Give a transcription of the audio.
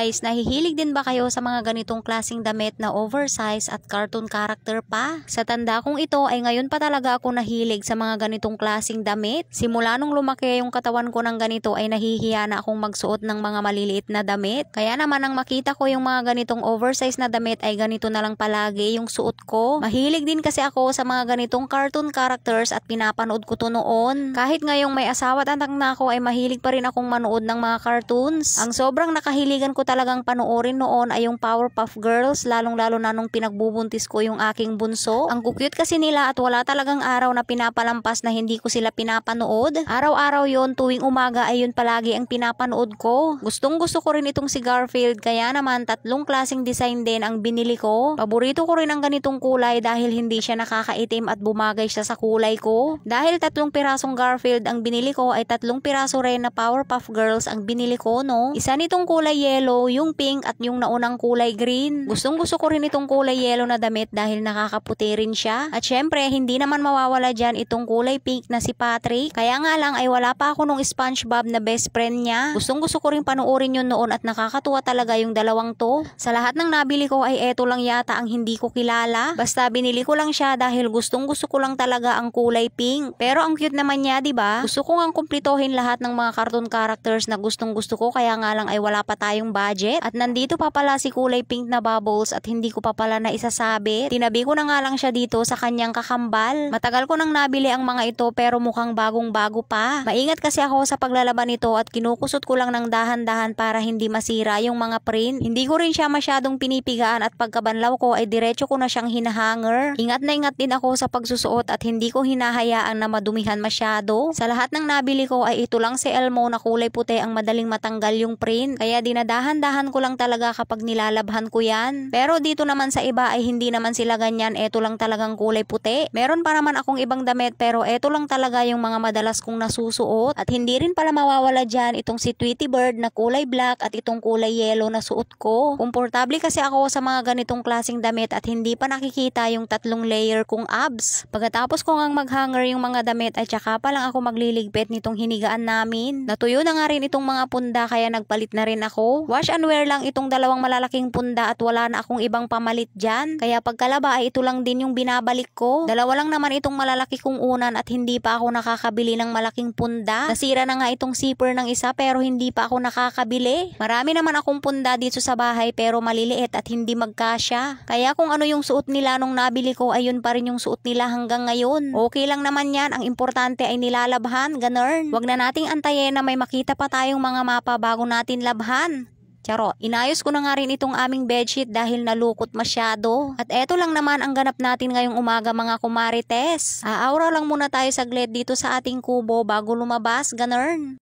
Guys, nahihilig din ba kayo sa mga ganitong klaseng damit na oversize at cartoon character pa? Sa tanda kong ito ay ngayon pa talaga ako nahilig sa mga ganitong klaseng damit. Simula nung lumaki yung katawan ko ng ganito ay nahihiya na akong magsuot ng mga maliliit na damit. Kaya naman nang makita ko yung mga ganitong oversize na damit ay ganito na lang palagi yung suot ko. Mahilig din kasi ako sa mga ganitong cartoon characters at pinapanood ko to noon. Kahit ngayong may asawa at anak na ako ay mahilig pa rin akong manood ng mga cartoons. Ang sobrang nakahiligan ko talagang panoorin noon ay yung Powerpuff Girls, lalong-lalo na nung pinagbubuntis ko yung aking bunso. Ang cute kasi nila at wala talagang araw na pinapalampas na hindi ko sila pinapanood. Araw-araw yon, tuwing umaga ay yun palagi ang pinapanood ko. Gustong-gusto ko rin itong si Garfield, kaya naman 3 klaseng design din ang binili ko. Paborito ko rin ang ganitong kulay dahil hindi siya nakakaitim at bumagay siya sa kulay ko. Dahil 3 pirasong Garfield ang binili ko ay 3 piraso rin na Powerpuff Girls ang binili ko, no? Isa nitong kulay yellow, yung pink at yung naunang kulay green. Gustong-gusto ko rin itong kulay yellow na damit dahil nakakaputi rin siya. At syempre, hindi naman mawawala dyan itong kulay pink na si Patrick. Kaya nga lang ay wala pa ako nung SpongeBob na best friend niya. Gustong-gusto ko rin panoorin yun noon at nakakatuwa talaga yung dalawang to. Sa lahat ng nabili ko ay eto lang yata ang hindi ko kilala. Basta binili ko lang siya dahil gustong-gusto ko lang talaga ang kulay pink. Pero ang cute naman niya, 'di ba? Gusto ko ngang kumplitohin lahat ng mga cartoon characters na gustong-gusto ko, kaya nga lang ay wala pa tayong budget. At nandito pa pala si kulay pink na Bubbles at hindi ko pa pala na isasabit. Tinabi ko na nga lang siya dito sa kanyang kakambal. Matagal ko nang nabili ang mga ito pero mukhang bagong-bago pa. Maingat kasi ako sa paglalaban nito at kinukusot ko lang ng dahan-dahan para hindi masira yung mga print. Hindi ko rin siya masyadong pinipigaan at pagkabanlaw ko ay diretso ko na siyang hinahanger. Ingat na ingat din ako sa pagsusuot at hindi ko hinahayaan na madumihan masyado. Sa lahat ng nabili ko ay ito lang si Elmo na kulay puti ang madaling matanggal yung print. Kaya dinadahan-dahan ko lang talaga kapag nilalabhan ko yan. Pero dito naman sa iba ay hindi naman sila ganyan. Ito lang talagang kulay puti. Meron pa naman akong ibang damit pero ito lang talaga yung mga madalas kong nasusuot. At hindi rin pala mawawala dyan itong si Tweety Bird na kulay black at itong kulay yellow na suot ko. Komportable kasi ako sa mga ganitong klaseng damit at hindi pa nakikita yung 3 layer kong abs. Pagkatapos ko ngang maghanger yung mga damit ay tsaka pa lang ako magliligpit nitong hinigaan namin. Natuyo na nga rin itong mga punda kaya nagpalit na rin ako. Wash and wear lang itong 2 malalaking punda at wala na akong ibang pamalit dyan. Kaya pagkalaba ay ito lang din yung binabalik ko. 2 lang naman itong malalaki kong unan at hindi pa ako nakakabili ng malaking punda. Nasira na nga itong zipper ng isa pero hindi pa ako nakakabili. Marami naman akong punda dito sa bahay pero maliliit at hindi magkasya. Kaya kung ano yung suot nila nung nabili ko ay yun pa rin yung suot nila hanggang ngayon. Okay lang naman yan. Ang importante ay nilalabhan. Ganun. Wag na nating antayin na may makita pa tayong mga mapa bago natin labhan. Charot. Inayos ko na nga rin itong aming bedsheet dahil nalukot masyado. At eto lang naman ang ganap natin ngayong umaga mga kumarites. Aaura lang muna tayo saglit dito sa ating kubo bago lumabas. Ganun.